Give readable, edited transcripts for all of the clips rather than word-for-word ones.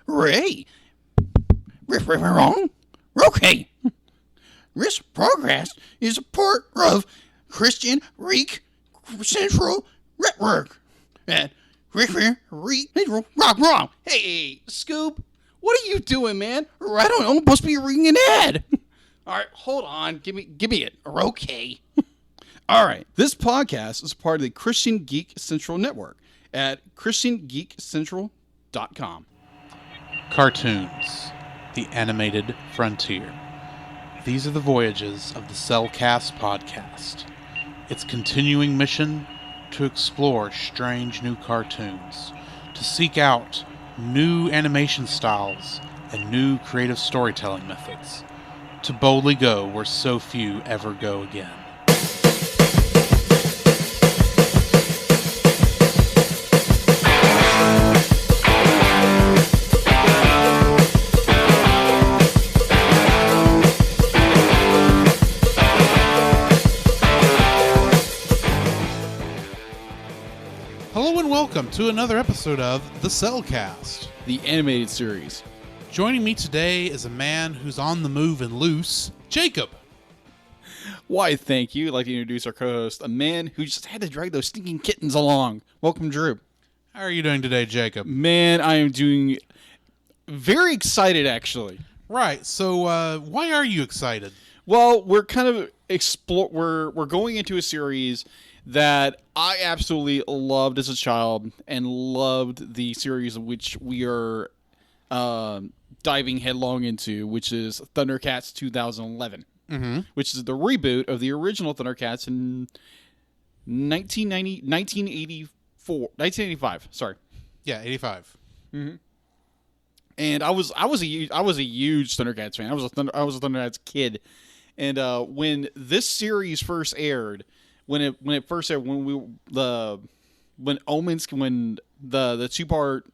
Ray. Wrong. Okay. This progress is a part of Christian Reek Central Network. And Reek wrong. Hey, Scoop, what are you doing, man? I don't know. I'm supposed to be reading an ad. All right, hold on. Give me it. Okay. All right. This podcast is part of the Christian Geek Central Network at ChristianGeekCentral.com. Cartoons, the animated frontier. These are the voyages of the Cellcast podcast. Its continuing mission to explore strange new cartoons, to seek out new animation styles and new creative storytelling methods, to boldly go where so few ever go again. Hello and welcome to another episode of The Cellcast, The animated series. Joining me today is a man who's on the move and loose, Jacob. Why, thank you. I'd like to introduce our co-host, a man who just had to drag those stinking kittens along. Welcome, Drew. How are you doing today, Jacob? Man, I am doing very excited, actually. Right, so why are you excited? Well, we're kind of we're going into a series that I absolutely loved as a child and loved the series in which we are diving headlong into, which is Thundercats 2011, which is the reboot of the original Thundercats in 1985. Sorry. Yeah, 85. And I was a huge Thundercats fan. I was a Thundercats kid. And when this series first aired, when the two-part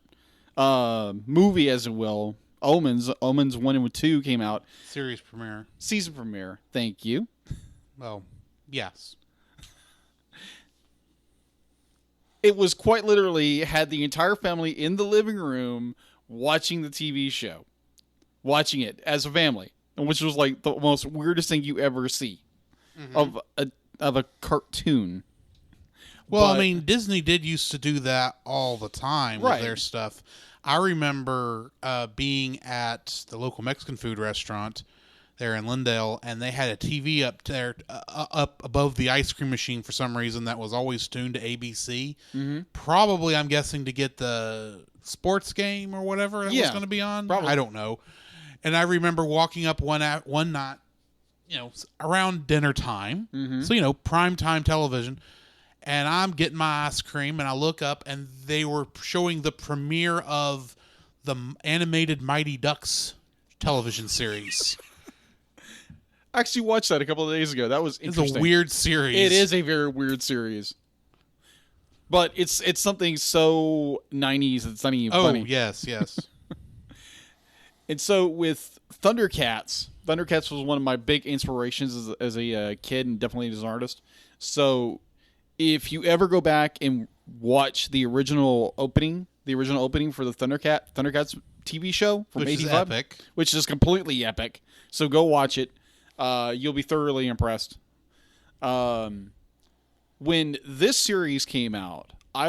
movie, as it will, Omens 1 and 2 came out. Season premiere. Thank you. Well, yes. It was quite literally had the entire family in the living room watching the TV show, watching it as a family, which was like the most weirdest thing you ever see of a cartoon. Well, I mean, Disney did used to do that all the time with their stuff. I remember being at the local Mexican food restaurant there in Lindale, and they had a TV up there, up above the ice cream machine for some reason that was always tuned to ABC. Probably, I'm guessing, to get the sports game or whatever it was going to be on. Probably. I don't know. And I remember walking up one night, around dinner time, so, prime time television, and I'm getting my ice cream, and I look up, and they were showing the premiere of the animated Mighty Ducks television series. I actually watched that a couple of days ago. That was interesting. It's a weird series. It is a very weird series. But it's something so 90s it's not even funny. Oh, yes. And so with Thundercats was one of my big inspirations as a kid and definitely as an artist. So if you ever go back and watch the original opening for the Thundercats TV show from 85, which is completely epic. So go watch it. You'll be thoroughly impressed. When this series came out, I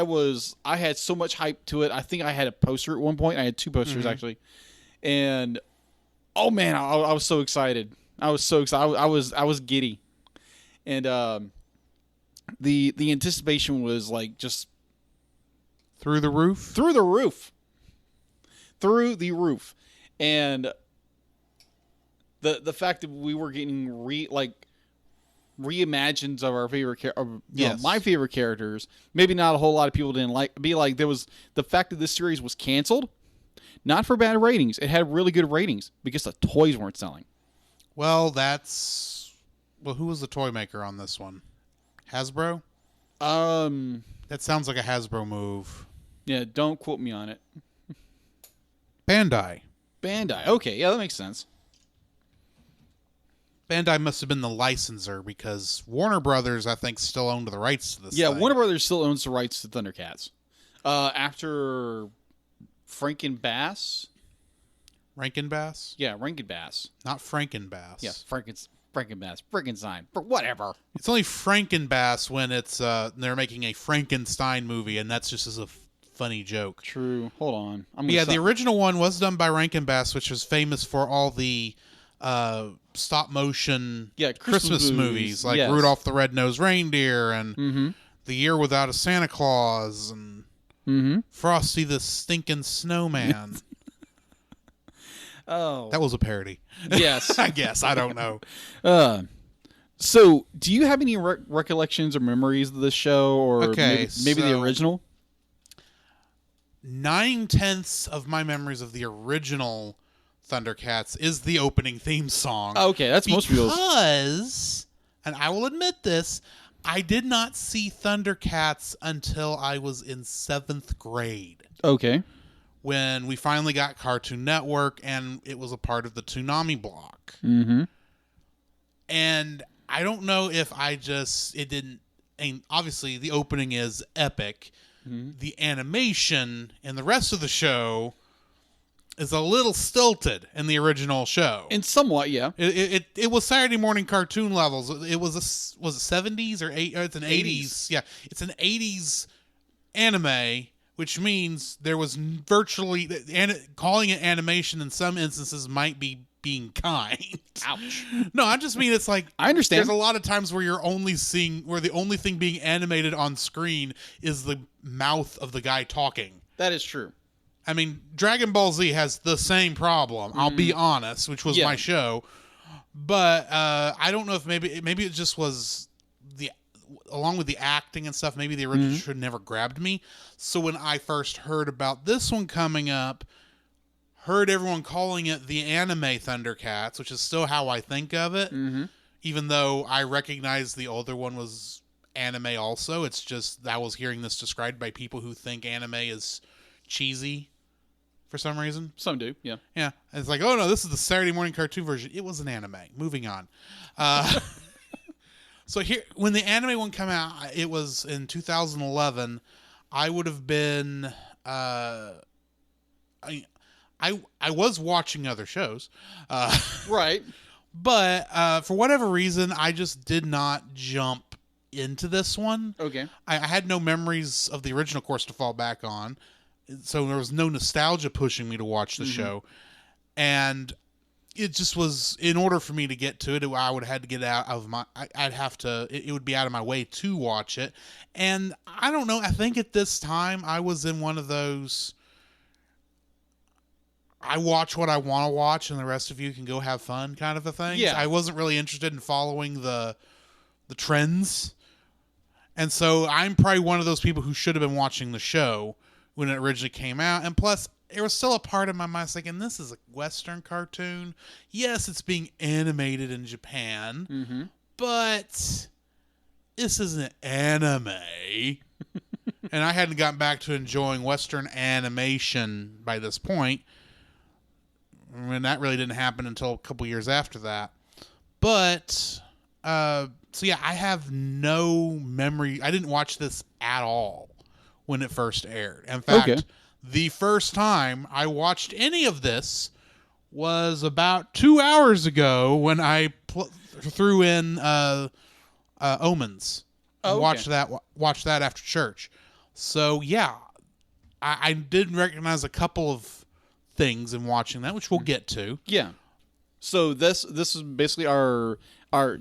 had so much hype to it. I think I had a poster at one point. I had two posters actually. And oh man, I was so excited. I was so excited. I was giddy. And the anticipation was like just through the roof. And the fact that we were getting reimagined of our favorite my favorite characters, maybe not a whole lot of people didn't there was the fact that this series was canceled, not for bad ratings. It had really good ratings because the toys weren't selling. Well, who was the toy maker on this one? Hasbro? That sounds like a Hasbro move. Yeah, don't quote me on it. Bandai. Okay, yeah, that makes sense. Bandai must have been the licensor because Warner Brothers, I think, still owned the rights to this thing. Warner Brothers still owns the rights to Thundercats. After Frank and Bass Rankin Bass? Yeah, Rankin Bass. Not Franken Bass. Yeah, Frankenbass. Frankenstein. Whatever. It's only Franken Bass when it's they're making a Frankenstein movie, and that's just as a funny joke. True. Hold on. The original one was done by Rankin Bass, which was famous for all the stop motion Christmas movies like Rudolph the Red-Nosed Reindeer and The Year Without a Santa Claus and Frosty the Stinking Snowman. Oh. That was a parody. Yes. I guess. I don't know. So, do you have any recollections or memories of this show, or maybe the original? 9/10 of my memories of the original Thundercats is the opening theme song. Okay, that's most people's. Because, and I will admit this, I did not see Thundercats until I was in 7th grade. Okay. When we finally got Cartoon Network, and it was a part of the Toonami block. Mm-hmm. And I don't know if it didn't, and obviously the opening is epic. The animation and the rest of the show is a little stilted in the original show. And somewhat, yeah. It was Saturday morning cartoon levels. It was it 70s or 80s? It's an 80s. Yeah, it's an 80s anime, which means there was virtually calling it animation in some instances might be being kind. Ouch. No, I just mean it's like I understand. There's a lot of times where the only thing being animated on screen is the mouth of the guy talking. That is true. I mean, Dragon Ball Z has the same problem. I'll be honest, which was my show, but I don't know if maybe it just was along with the acting and stuff. Maybe the original should never grabbed me. So when I first heard about this one coming up, heard everyone calling it the anime Thundercats, which is still how I think of it, even though I recognize the older one was anime also. It's just that I was hearing this described by people who think anime is cheesy for some reason. Some do, yeah. Yeah. It's like, oh no, this is the Saturday morning cartoon version. It was an anime. Moving on. So here, when the anime one came out, it was in 2011. I would have been... I was watching other shows. Right. But for whatever reason, I just did not jump into this one. Okay. I had no memories of the original course to fall back on. So there was no nostalgia pushing me to watch the show. And it just was, in order for me to get to it, I would have had to get out of my, it would be out of my way to watch it. And I don't know, I think at this time I was in one of those, I watch what I want to watch and the rest of you can go have fun kind of a thing. Yeah. I wasn't really interested in following the trends. And so I'm probably one of those people who should have been watching the show when it originally came out. And plus, there was still a part of my mind thinking, this is a Western cartoon. Yes, it's being animated in Japan, but this isn't anime. And I hadn't gotten back to enjoying Western animation by this point. And that really didn't happen until a couple years after that. But, so yeah, I have no memory. I didn't watch this at all when it first aired. In fact, the first time I watched any of this was about 2 hours ago when I threw in Omens. Watched that after church. So yeah, I did recognize a couple of things in watching that, which we'll get to. Yeah. So this is basically our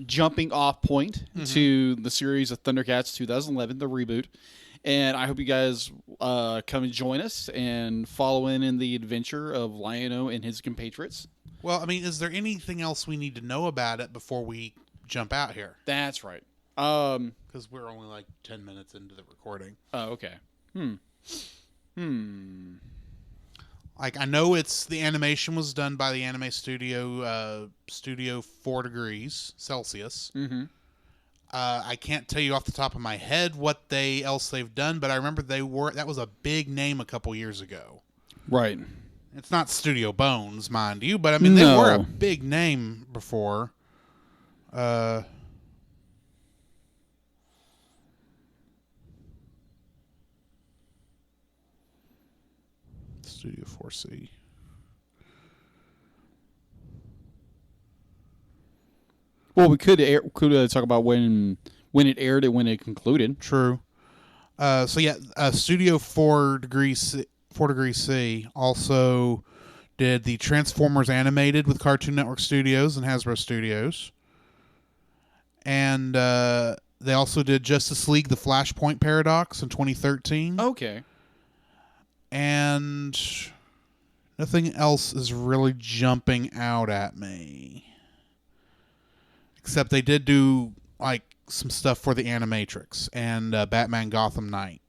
jumping off point to the series of Thundercats 2011, the reboot. And I hope you guys come and join us and follow in the adventure of Lion-O and his compatriots. Well, I mean, is there anything else we need to know about it before we jump out here? That's right. Because we're only like 10 minutes into the recording. Oh, okay. Like, I know the animation was done by the anime studio, Studio 4 Degrees Celsius. I can't tell you off the top of my head what else they've done, but I remember that was a big name a couple years ago. Right. It's not Studio Bones, mind you, but I mean, they were a big name before. Studio 4C. Well, we could talk about when it aired and when it concluded. True. Studio 4 Degree C also did the Transformers animated with Cartoon Network Studios and Hasbro Studios. And they also did Justice League: The Flashpoint Paradox in 2013. Okay. And nothing else is really jumping out at me. Except they did do like some stuff for the Animatrix and Batman Gotham Knight.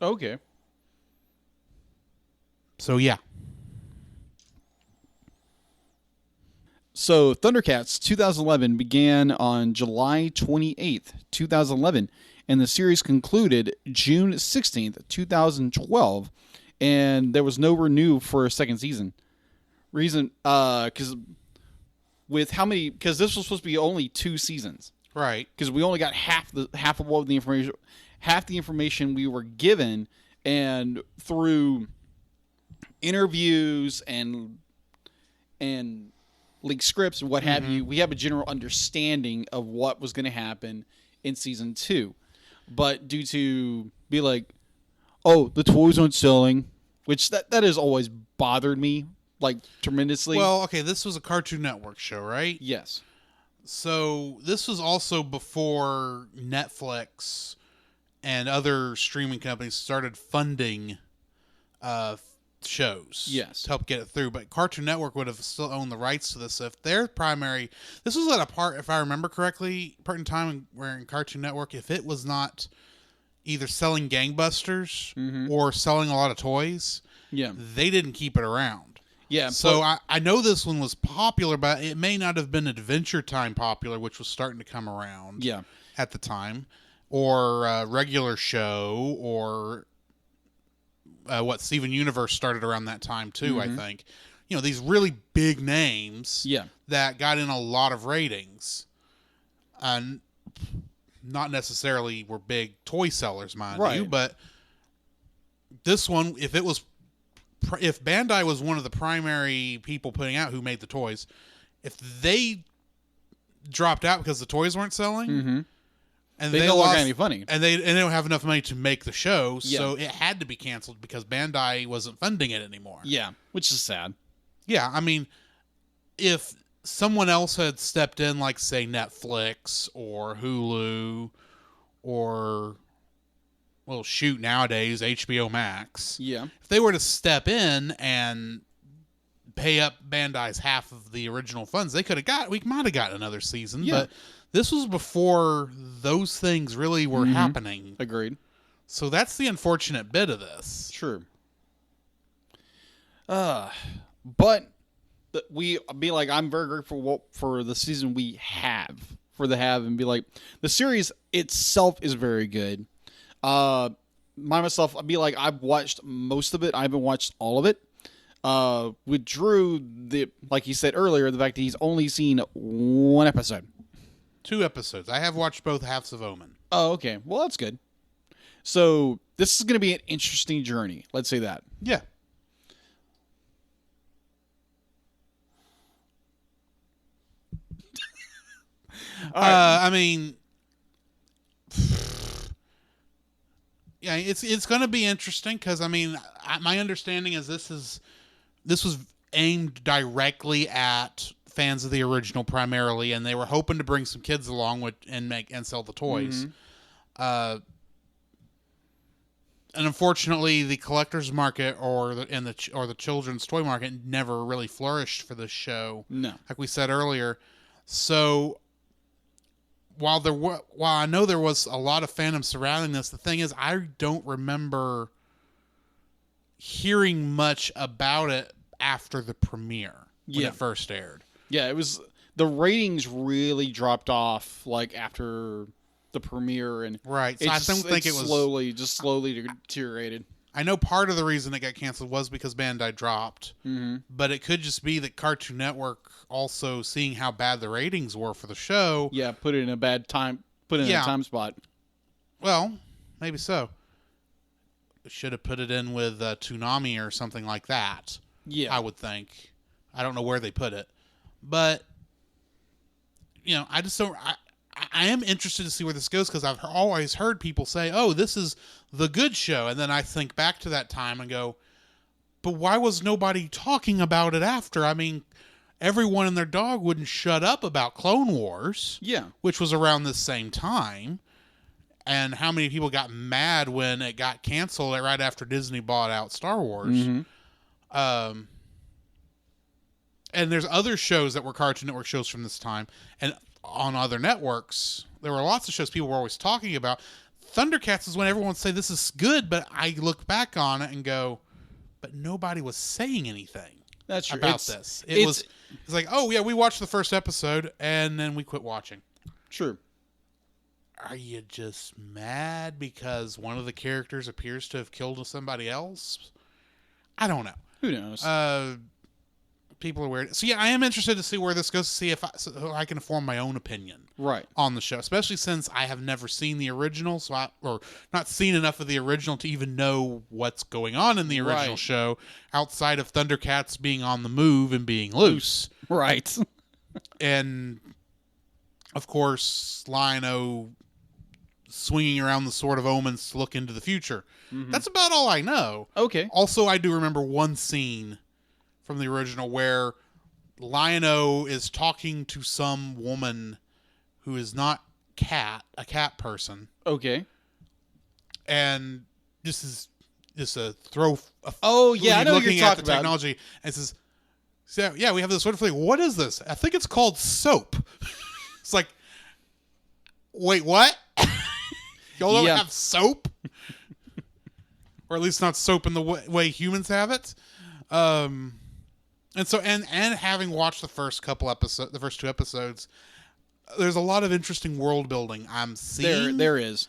Okay. So yeah. So Thundercats 2011 began on July 28th, 2011, and the series concluded June 16th, 2012, and there was no renew for a second season. Reason, because with how many? Because this was supposed to be only 2 seasons, Right. because we only got half of what the information we were given, and through interviews and leaked scripts and what have you, we have a general understanding of what was going to happen in season 2. But due to be like, oh, the toys aren't selling, which that has always bothered me like tremendously. Well, okay, this was a Cartoon Network show, right? Yes. So this was also before Netflix and other streaming companies started funding shows. Yes. To help get it through. But Cartoon Network would have still owned the rights to this if their primary... This was at a part, if I remember correctly, part in time where in Cartoon Network, if it was not either selling gangbusters or selling a lot of toys, Yeah. they didn't keep it around. Yeah. So I know this one was popular, but it may not have been Adventure Time popular, which was starting to come around Yeah. at the time, or Regular Show, or Steven Universe started around that time too, I think. You know, these really big names Yeah. that got in a lot of ratings. And not necessarily were big toy sellers, mind you, but this one, if Bandai was one of the primary people putting out who made the toys, if they dropped out because the toys weren't selling, and they no longer got any money, and they don't have enough money to make the show, so it had to be canceled because Bandai wasn't funding it anymore. Yeah, which is sad. Yeah, I mean, if someone else had stepped in, like say Netflix or Hulu, or well, shoot, nowadays HBO Max. Yeah. If they were to step in and pay up Bandai's half of the original funds, we might have got another season. Yeah. But this was before those things really were happening. Agreed. So that's the unfortunate bit of this. Sure. But I'm very grateful for the season we have, and be like, the series itself is very good. Myself, I'd be like, I've watched most of it. I haven't watched all of it. With Drew, like he said earlier, the fact that he's only seen 1 episode. 2 episodes. I have watched both halves of Omen. Oh, okay. Well, that's good. So this is going to be an interesting journey. Let's say that. Yeah. I mean, yeah, it's going to be interesting because I mean, my understanding is this was aimed directly at fans of the original primarily, and they were hoping to bring some kids along and sell the toys. And unfortunately, the collector's market or the children's toy market never really flourished for this show. No, like we said earlier. So while I know there was a lot of fandom surrounding this, the thing is I don't remember hearing much about it after the premiere when it first aired. Yeah, the ratings really dropped off like after the premiere, and right. So I don't think it was slowly deteriorated. I know part of the reason it got canceled was because Bandai dropped, but it could just be that Cartoon Network also seeing how bad the ratings were for the show. Yeah, put it in a bad time. Put it in a time spot. Well, maybe so. Should have put it in with Toonami or something like that. Yeah, I would think. I don't know where they put it, but I just don't. I am interested to see where this goes because I've always heard people say, "Oh, this is the good show," and then I think back to that time and go, "But why was nobody talking about it after?" I mean, everyone and their dog wouldn't shut up about Clone Wars, which was around the same time, and how many people got mad when it got canceled right after Disney bought out Star Wars. Mm-hmm. And there's other shows that were Cartoon Network shows from this time, and on other networks, there were lots of shows people were always talking about. Thundercats is when everyone would say this is good, but I look back on it and go, but nobody was saying anything about this. It's like, oh yeah, we watched the first episode and then we quit watching. True. Are you just mad because one of the characters appears to have killed somebody else? I don't know. Who knows? People are weird. So yeah, I am interested to see where this goes, to see if I can form my own opinion on the show, especially since I have never seen the original, or not seen enough of the original to even know what's going on in the original show outside of Thundercats being on the move and being loose. Right. And of course, Lion-O swinging around the Sword of Omens to look into the future. Mm-hmm. That's about all I know. Okay. Also, I do remember one scene from the original where Lion-O is talking to some woman who is not a cat person. Okay. And this is just a throw. Oh yeah, I know what you're talking about. Technology, and says, "So yeah, we have this wonderful thing. What is this? I think it's called soap." It's like, wait, what? Y'all don't have soap, or at least not soap in the way humans have it. And so, and having watched the first two episodes, there's a lot of interesting world building I'm seeing. There is.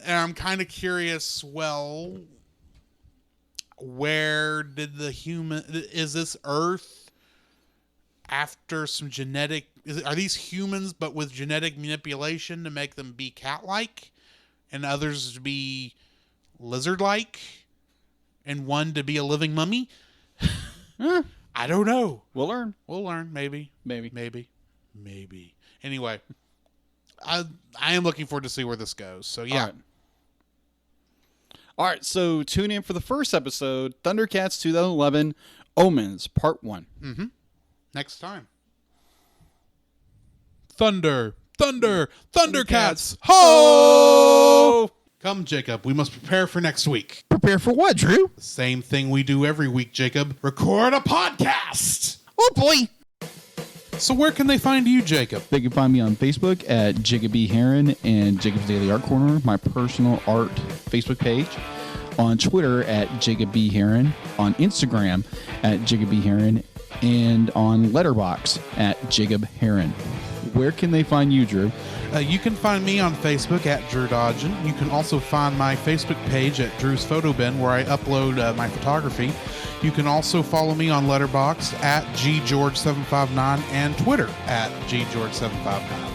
And I'm kind of curious, well, where did is this Earth after some genetic, are these humans but with genetic manipulation to make them be cat-like and others to be lizard-like and one to be a living mummy? I don't know. We'll learn. Maybe. Anyway, I am looking forward to see where this goes. So yeah. All right. So tune in for the first episode, Thundercats 2011 Omens Part 1. Mm-hmm. Next time. Thundercats. Ho! Come, Jacob. We must prepare for next week. Prepare for what, Drew? The same thing we do every week, Jacob. Record a podcast. Oh, boy. So where can they find you, Jacob? They can find me on Facebook at Jacob B. Heron and Jacob's Daily Art Corner, my personal art Facebook page. On Twitter at Jacob B. Heron. On Instagram at Jacob B. Heron. And on Letterboxd at Jacob Heron. Where can they find you, Drew? You can find me on Facebook at Drew Dodgen. You can also find my Facebook page at Drew's Photo Bin, where I upload my photography. You can also follow me on Letterboxd at GGeorge759 and Twitter at GGeorge759.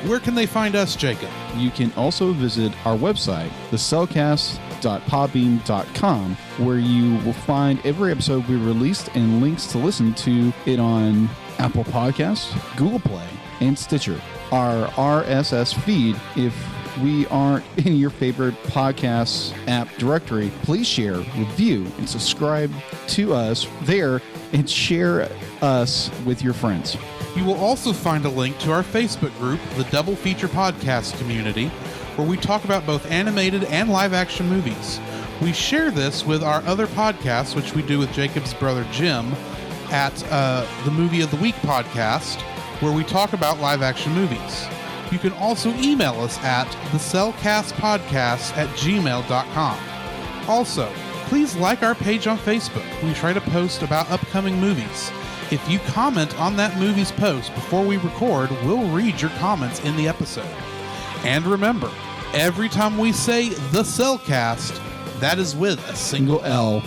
Where can they find us, Jacob? You can also visit our website, thecellcast.podbean.com, where you will find every episode we released and links to listen to it on Apple Podcasts, Google Play, and Stitcher. Our RSS feed, if we aren't in your favorite podcast app directory, please share, review, and subscribe to us there and share us with your friends. You will also find a link to our Facebook group, the Double Feature Podcast Community, where we talk about both animated and live-action movies. We share this with our other podcasts, which we do with Jacob's brother Jim, at the Movie of the Week podcast, where we talk about live-action movies. You can also email us at thecellcastpodcast@gmail.com. Also, please like our page on Facebook. We try to post about upcoming movies. If you comment on that movie's post before we record, we'll read your comments in the episode. And remember, every time we say The Cellcast, that is with a single L.